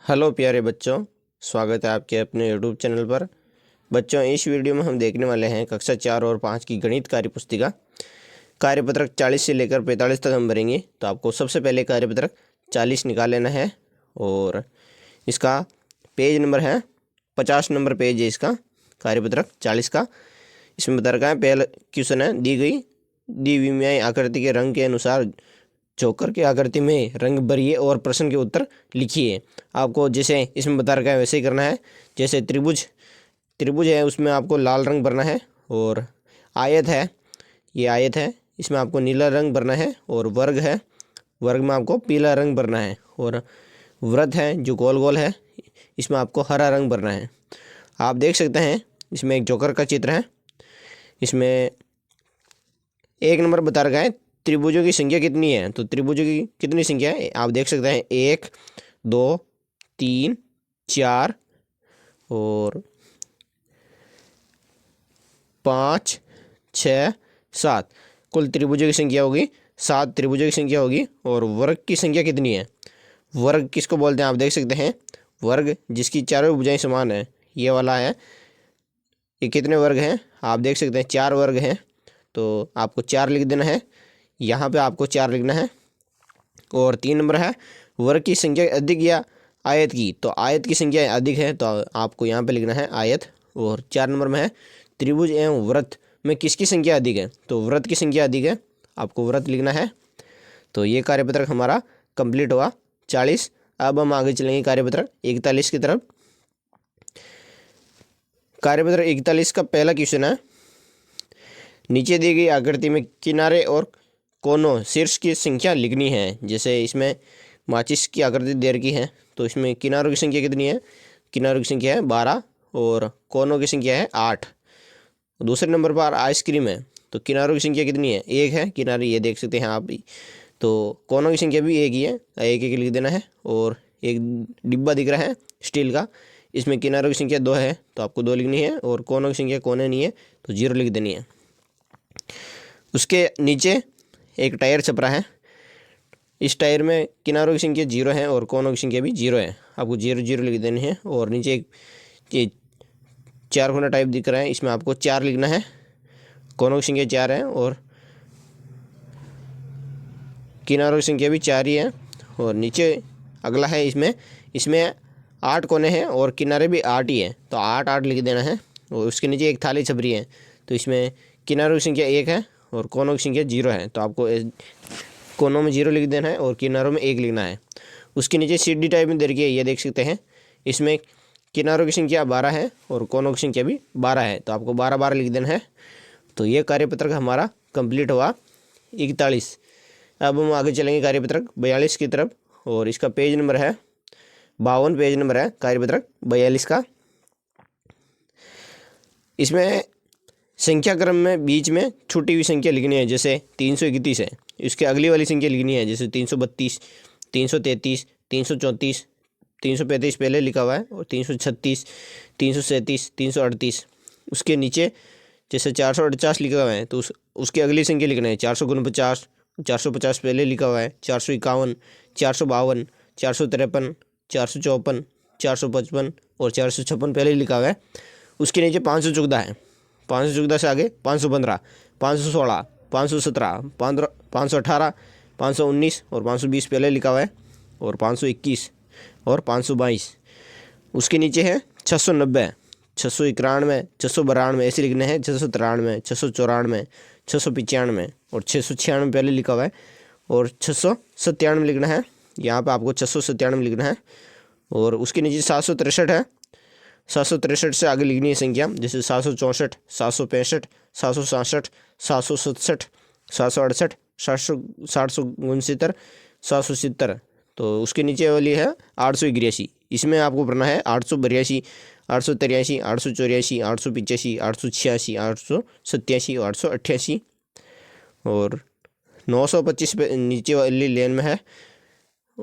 Hello प्यारे बच्चों, स्वागत है आपके अपने यूट्यूब चैनल पर। बच्चों, इस वीडियो में हम देखने वाले हैं कक्षा 4 और 5 की गणित कार्यपुस्तिका। कार्यपत्रक 40 से लेकर 45 तक हम भरेंगे। तो आपको सबसे पहले कार्यपत्रक 40 निकाल लेना है और इसका पेज नंबर है 50 नंबर पेज है इसका कार्यपत्रक 40 का। इसमें बता रखा है, पहला क्वेश्चन है, दी विमीय आकृति के रंग के अनुसार चोकर की आकृति में रंग भरिए और प्रश्न के उत्तर लिखिए। आपको जैसे इसमें बता रखा है वैसे ही करना है। जैसे त्रिभुज है, उसमें आपको लाल रंग भरना है। और आयत है, ये आयत है, इसमें आपको नीला रंग भरना है। और वर्ग है, वर्ग में आपको पीला रंग भरना है। और वृत्त है जो गोल गोल है, इसमें आपको हरा रंग भरना है। आप देख सकते हैं इसमें एक जोकर का चित्र है। इसमें 1 नंबर बता रखा है, त्रिभुजों की संख्या कितनी है। तो त्रिभुजों की कितनी संख्या है आप देख सकते हैं, 1 2 3 4 और 5 6 7। कुल त्रिभुजों की संख्या होगी 7 त्रिभुजों की संख्या होगी। और वर्ग की संख्या कितनी है, वर्ग किसको बोलते हैं आप देख सकते हैं, वर्ग जिसकी चारों भुजाएं समान है, ये वाला है। ये कितने वर्ग हैं आप देख सकते हैं, 4 वर्ग हैं। तो आपको 4 लिख देना है, यहाँ पे आपको 4 लिखना है। और 3 नंबर है, वर्ग की संख्या अधिक या आयत की। तो आयत की संख्या अधिक है तो आपको यहाँ पे लिखना है आयत। और 4 नंबर में है, त्रिभुज एवं वृत्त में किसकी संख्या अधिक है। तो वृत्त की संख्या अधिक है, आपको वृत्त लिखना है। तो ये कार्यपत्रक हमारा कंप्लीट हुआ 40। अब हम आगे चलेंगे कार्यपत्रक 41 की तरफ। कार्यपत्रक 41 का पहला क्वेश्चन है, नीचे दी गई आकृति में किनारे और कोनों शीर्ष की संख्या लिखनी है। जैसे इसमें माचिस की आकृति दे रखी है, तो इसमें किनारों की संख्या कितनी है, किनारों की संख्या है 12 और कोनों की संख्या है 8। दूसरे नंबर पर आइसक्रीम है, तो किनारों की संख्या कितनी है, 1 है किनारे, ये देख सकते हैं आप भी। तो कोनों की संख्या भी 1 ही है, 1 लिख देना है। और एक डिब्बा दिख रहा है स्टील का, इसमें किनारों की संख्या 2 है, तो आपको 2 लिखनी है। और कोनों की संख्या कोने नहीं है तो 0 लिख देनी है। उसके नीचे एक टायर छप रहा है, इस टायर में किनारों की संख्या 0 है और कोनों की संख्या भी 0 है, आपको 0 0 लिख देनी है। और नीचे एक 4 कोना टाइप दिख रहा है, इसमें आपको 4 लिखना है, कोनों की संख्या 4 है और किनारों की संख्या भी 4 ही है। और नीचे अगला है, इसमें 8 कोने हैं और किनारे भी 8 ही है, तो 8 8 लिख देना है। और उसके नीचे एक थाली छप रही है, तो इसमें किनारों की संख्या 1 है और कोनों की संख्या 0 है, तो आपको कोनों में 0 लिख देना है और किनारों में 1 लिखना है। उसके नीचे सीढ़ी टाइप में दे रखी है, ये देख सकते हैं, इसमें किनारों की संख्या 12 है और कोनों की संख्या भी 12 है, तो आपको 12 12 लिख देना है। तो ये कार्यपत्रक हमारा कंप्लीट हुआ 41। अब हम आगे चलेंगे कार्यपत्रक 42 की तरफ। और इसका पेज नंबर है 52, पेज नंबर है कार्यपत्रक 42 का। इसमें संख्या क्रम में बीच में छूटी हुई संख्या लिखनी है। जैसे 331 है, इसके अगली वाली संख्या लिखनी है। जैसे 332 333 334 335 पहले लिखा हुआ है, और 336 337 338। उसके नीचे जैसे 448 लिखा हुआ है, तो उसकी अगली संख्या लिखना है 449 450 पहले लिखा हुआ है, 451 452 453 454 455 और 456 पहले लिखा हुआ है। उसके नीचे 514 है, 514 से आगे 515 516 517 518 519 और 520 पहले लिखा हुआ है, और 521 और 522। उसके नीचे है 690 691 692 ऐसे लिखने हैं, 693 694 695 और 696 पहले लिखा हुआ है, और 697 लिखना है, यहाँ पे आपको 697 लिखना है। और उसके नीचे 763 है, 763 से आगे लिखनी है संख्या। जैसे 764 765 767 767 768 769 770। तो उसके नीचे वाली है 881, इसमें आपको भरना है 882 883 884 885 886 887 और 888। और 925 पे नीचे वाली लेन में है,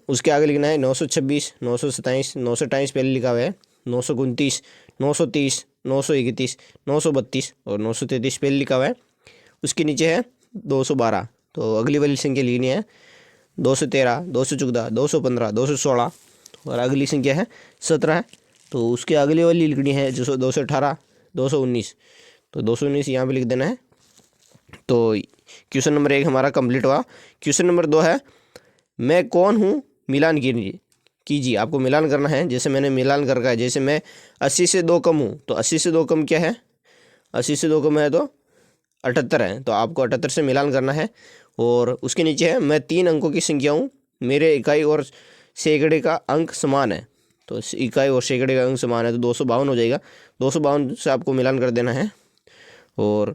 उसके आगे लिखना है 926 927 928 पहले लिखा हुआ है, 929 930 931 932 और 933 पहले लिखा हुआ है। उसके नीचे है 212, तो अगली वाली संख्या लिखनी है 213 214 215 216 और अगली संख्या है 17 है, तो उसके अगली वाली लिखनी है जो 218, 219, तो 219 यहाँ पे लिख देना है। तो क्वेश्चन नंबर 1 हमारा कंप्लीट हुआ। क्वेश्चन नंबर 2 है, मैं कौन हूँ, मिलान कीजिए। आपको मिलान करना है। जैसे मैंने मिलान कर रखा है, जैसे मैं 80 से 2 कम हूँ, तो 80 से 2 कम क्या है, 80 से 2 कम है तो 78 है, तो आपको 78 से मिलान करना है। और उसके नीचे है, मैं 3 अंकों की संख्या हूँ, मेरे इकाई और सैकड़े का अंक समान है, तो इकाई और सैकड़े का अंक समान है, तो 252 हो जाएगा। 252 से आपको मिलान कर देना है। और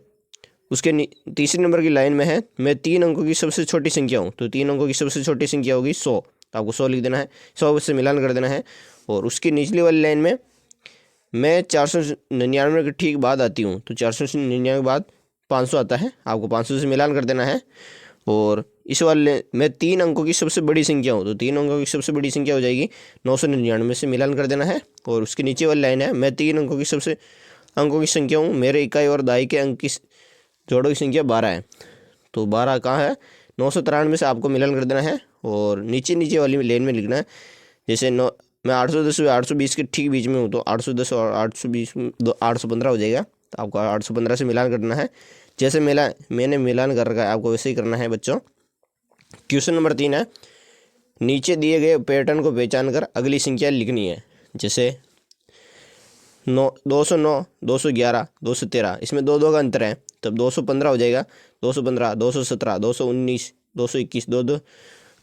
उसके तीसरे नंबर की लाइन में है, मैं 3 अंकों की सबसे छोटी संख्या हूँ, तो 3 अंकों की सबसे छोटी संख्या होगी 100, तो आपको 100 लिख देना है, 100 से मिलान कर देना है। और उसकी निचली वाली लाइन में, मैं 499 के ठीक बाद आती हूँ, तो 499 के बाद 500 आता है, आपको 500 से मिलान कर देना है। और इस वाले मैं 3 अंकों की सबसे बड़ी संख्या हूँ, तो 3 अंकों की सबसे बड़ी संख्या हो जाएगी 999 से मिलान कर देना है। और उसके नीचे वाली लाइन है, मैं 3 अंकों की संख्या हूँ, मेरे इकाई और दाई के अंक की जोड़ों की संख्या 12 है, तो 12 कहाँ है, 993 से आपको मिलान कर देना है। और नीचे वाली लाइन में लिखना है, जैसे मैं 810 और 820 के ठीक बीच में हूँ, तो 810 और 820 815 हो जाएगा, तो आपको 815 से मिलान करना है। जैसे मैंने मिलान कर रखा है, आपको वैसे ही करना है बच्चों। क्वेश्चन नंबर 3 है, नीचे दिए गए पैटर्न को पहचान कर अगली संख्या लिखनी है। जैसे 209, 211, 213, इसमें 2 का अंतर है, तब 215 हो जाएगा। 215, 217, 219, 221, 2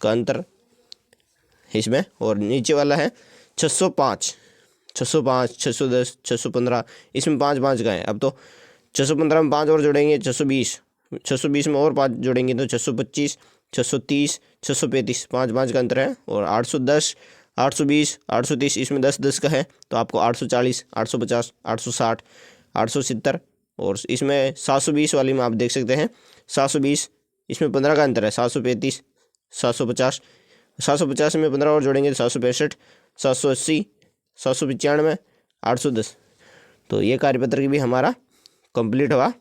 का अंतर इसमें। और नीचे वाला है 605, 610, 615, इसमें 5 का है। अब तो 615 में 5 और जोड़ेंगे 620, 620 में और 5 जोड़ेंगे तो 625, 630, 635, 5 का अंतर है। और 810, 820, 830, इसमें 10 का है, तो आपको 840, 850, 860, 870। और इसमें 720 वाली में आप देख सकते हैं 720, इसमें 15 का अंतर है, 735, 750, 750 में 15 और जोड़ेंगे तो 765, 780, 795, 810। तो ये कार्यपत्रक भी हमारा कंप्लीट हुआ,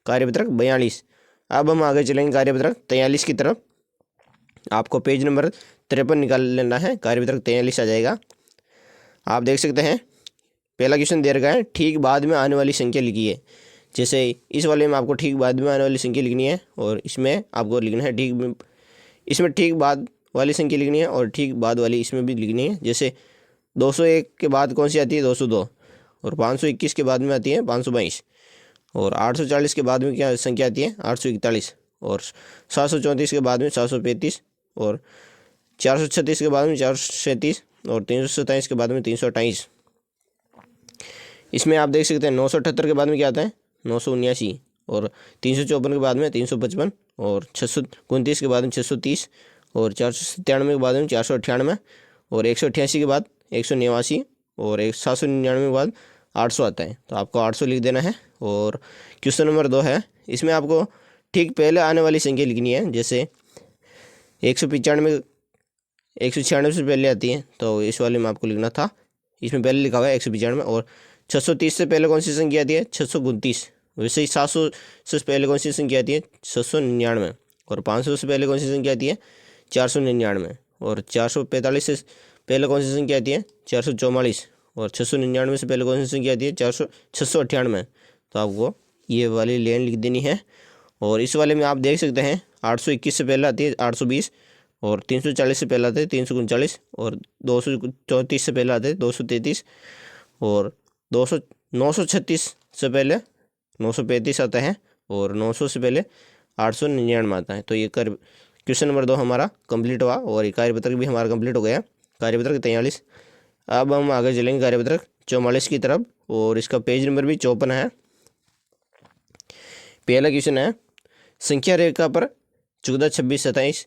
कार्यपत्रक 42। अब हम आगे चलेंगे कार्यपत्रक 43 की तरफ। आपको पेज नंबर 53 निकाल लेना है, कार्यपत्रक 43 आ जाएगा। आप देख सकते हैं पहला क्वेश्चन दे रखा है, ठीक बाद में आने वाली संख्या लिखिए। जैसे इस वाले में आपको ठीक बाद में आने वाली संख्या लिखनी है, और इसमें आपको लिखना है इसमें ठीक बाद वाली संख्या लिखनी है, और ठीक बाद वाली इसमें भी लिखनी है। जैसे 201 के बाद कौन सी आती है, 202। और 521 के बाद में आती है 522। और 840 के बाद में क्या संख्या आती है, 841। और 734 के बाद में 735। और 436 के बाद में 437। और 327 के बाद में 328। इसमें आप देख सकते हैं 978 के बाद में क्या आता है, 979। और 354 के बाद में 355। और 629 के बाद में 630। और 497 के बाद में 498। और 188 के बाद 189। और 799 के बाद 800 आता है, तो आपको 800 लिख देना है। और क्वेश्चन नंबर 2 है, इसमें आपको ठीक पहले आने वाली संख्या लिखनी है। जैसे 195, 196 से पहले आती है, तो इस वाले में आपको लिखना था, इसमें पहले लिखा हुआ है 195। और 630 से पहले कौन सी संख्या आती है, 629। वैसे ही 700 से पहले कौन सी संख्या आती है, 699। और 500 से पहले कौन सी संख्या आती है, 499। और 445 से पहले कौन सी संख्या आती है, 444। और 699 से पहले कौन सी संख्या आती है, 698। तो आपको ये वाली लाइन लिख देनी है। और इस वाले में आप देख सकते हैं 821 से पहले आती है 820। और 340 से पहले आते हैं 339। और 234 से पहले आते हैं 233। और 936 से पहले 935 आता है। और 900 से पहले 899 आता है। तो ये क्वेश्चन नंबर 2 हमारा कंप्लीट हुआ, और ये कार्यपत्रक भी हमारा कंप्लीट हो गया, कार्यपत्रक 43। अब हम आगे चलेंगे कार्यपत्रक 44 की तरफ, और इसका पेज नंबर भी 54 है। पहला क्वेश्चन है, संख्या रेखा पर 14, 26, 27,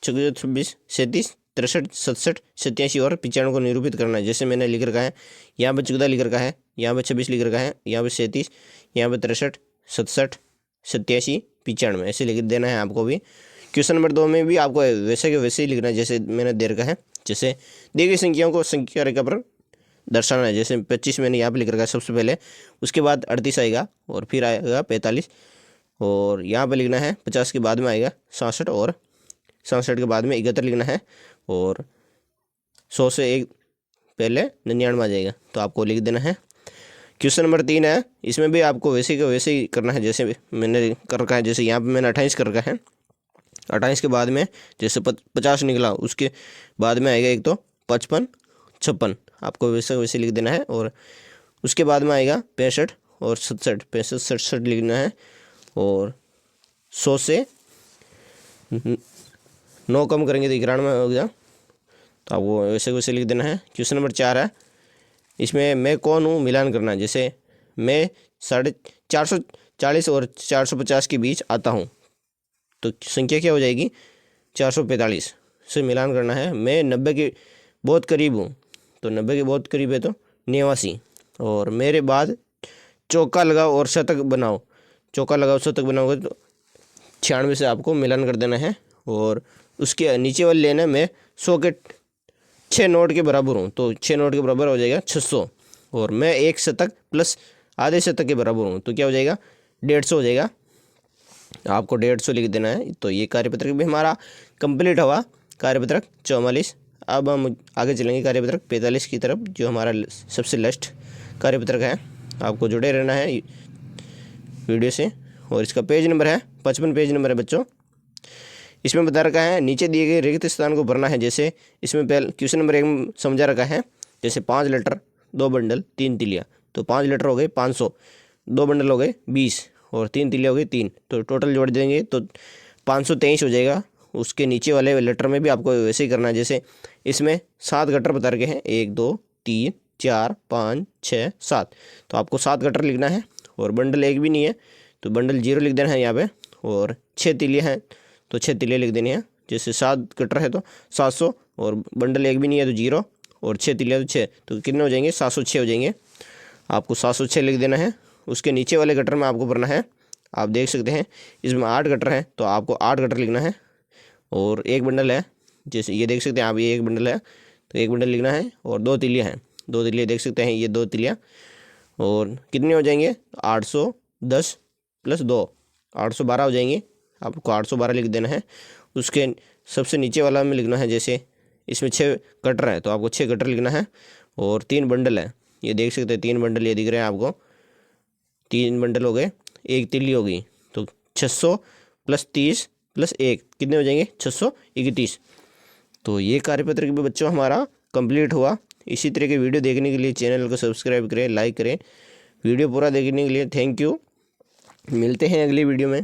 14, 26, 37, 63, 67, 87 और 95 को निरूपित करना है। जैसे मैंने लिख रखा है, यहाँ पर 14 लिख रखा है, यहाँ पर 26 लिख रखा है, यहाँ पर 37, यहाँ पर 63, 67, 87, 95 ऐसे लिख देना है आपको भी। क्वेश्चन नंबर 2 में भी आपको वैसे के वैसे ही लिखना है जैसे मैंने दे रखा है। जैसे दी गई संख्याओं को संख्या रेखा पर दर्शाना है। जैसे 25 मैंने यहाँ पर लिख रखा है सबसे पहले, उसके बाद 38 आएगा, और फिर आएगा 45। और यहाँ पर लिखना है 50 के बाद में आएगा 67, और 67 के बाद में 71 लिखना है। और 100 से पहले 99 आ जाएगा, तो आपको लिख देना है। क्वेश्चन नंबर 3 है, इसमें भी आपको वैसे का वैसे ही करना है जैसे मैंने कर रखा है। जैसे यहाँ पे मैंने 28 कर रखा है, 28 के बाद में जैसे 50 निकला, उसके बाद में आएगा एक तो 55, 56, आपको वैसे वैसे लिख देना है। और उसके बाद में आएगा 65 और 67, 65 67 लिखना है। और 100 से 9 कम करेंगे तो 91 हो गया, तो आपको वैसे वैसे लिख देना है। क्वेश्चन नंबर 4 है, इसमें मैं कौन हूँ मिलान करना है। जैसे मैं 440 और 450 के बीच आता हूँ, तो संख्या क्या हो जाएगी 445 से मिलान करना है। मैं 90 के बहुत करीब हूँ, तो 90 के बहुत करीब है तो 89। और मेरे बाद चौका लगाओ और शतक बनाओ, चौका लगाओ शतक बनाओगे तो 96 से आपको मिलान कर देना है। और उसके नीचे वाले लेना है, मैं 100 के 6 नोट के बराबर हूँ, तो 6 नोट के बराबर हो जाएगा 600। और मैं 1 शतक प्लस आधे शतक के बराबर हूँ, तो क्या हो जाएगा 150 हो जाएगा, आपको 150 लिख देना है। तो ये कार्यपत्रक भी हमारा कंप्लीट हुआ, कार्यपत्रक 44। अब हम आगे चलेंगे कार्यपत्रक 45 की तरफ, जो हमारा सबसे लास्ट कार्यपत्रक है। आपको जुड़े रहना है वीडियो से। और इसका पेज नंबर है 55 पेज नंबर है बच्चों। इसमें बता रखा है नीचे दिए गए रिक्त स्थान को भरना है। जैसे इसमें पहले क्वेश्चन नंबर 1 में समझा रखा है, जैसे 5 लीटर 2 बंडल 3 तिलिया, तो 5 लीटर हो गए 500, 2 बंडल हो गए 20 और 3 तिलिया हो गई 3, तो टोटल जोड़ देंगे तो 523 हो जाएगा। उसके नीचे वाले लेटर में भी आपको वैसे ही करना है। जैसे इसमें 7 गटर बता रखे हैं, 1 2 3 4 5 6 7, तो आपको 7 गटर लिखना है। और बंडल एक भी नहीं है तो बंडल 0 लिख देना है यहाँ पे। और 6 तिलिया हैं तो 6 तिलिया लिख देनी है। जैसे 7 गटर है तो 700, और बंडल एक भी नहीं है तो 0, और 6 तिलिया तो 6, तो कितने हो जाएंगे 706 हो जाएंगे। आपको 706 लिख देना है। उसके नीचे वाले गटर में आपको भरना है, आप देख सकते हैं इसमें 8 गटर हैं तो आपको 8 गटर लिखना है। और एक बंडल है, जैसे ये देख सकते हैं आप, ये एक बंडल है तो एक बंडल लिखना है। और 2 तिलिया हैं, 2 तिलिया देख सकते हैं, ये 2 तिलिया। और कितने हो जाएंगे 810 प्लस 2 812 हो जाएंगे, आपको 812 लिख देना है। उसके सबसे नीचे वाला में लिखना है, जैसे इसमें 6 गटर है तो आपको 6 गटर लिखना है। और 3 बंडल है, ये देख सकते हैं 3 बंडल ये दिख रहे हैं आपको, 3 बंडल हो गए, एक तिल्ली हो गई, तो 600 प्लस 30 प्लस 1 कितने हो जाएंगे 631। तो ये कार्यपत्र भी बच्चों हमारा कंप्लीट हुआ। इसी तरह के वीडियो देखने के लिए चैनल को सब्सक्राइब करें, लाइक करें। वीडियो पूरा देखने के लिए थैंक यू। मिलते हैं अगली वीडियो में।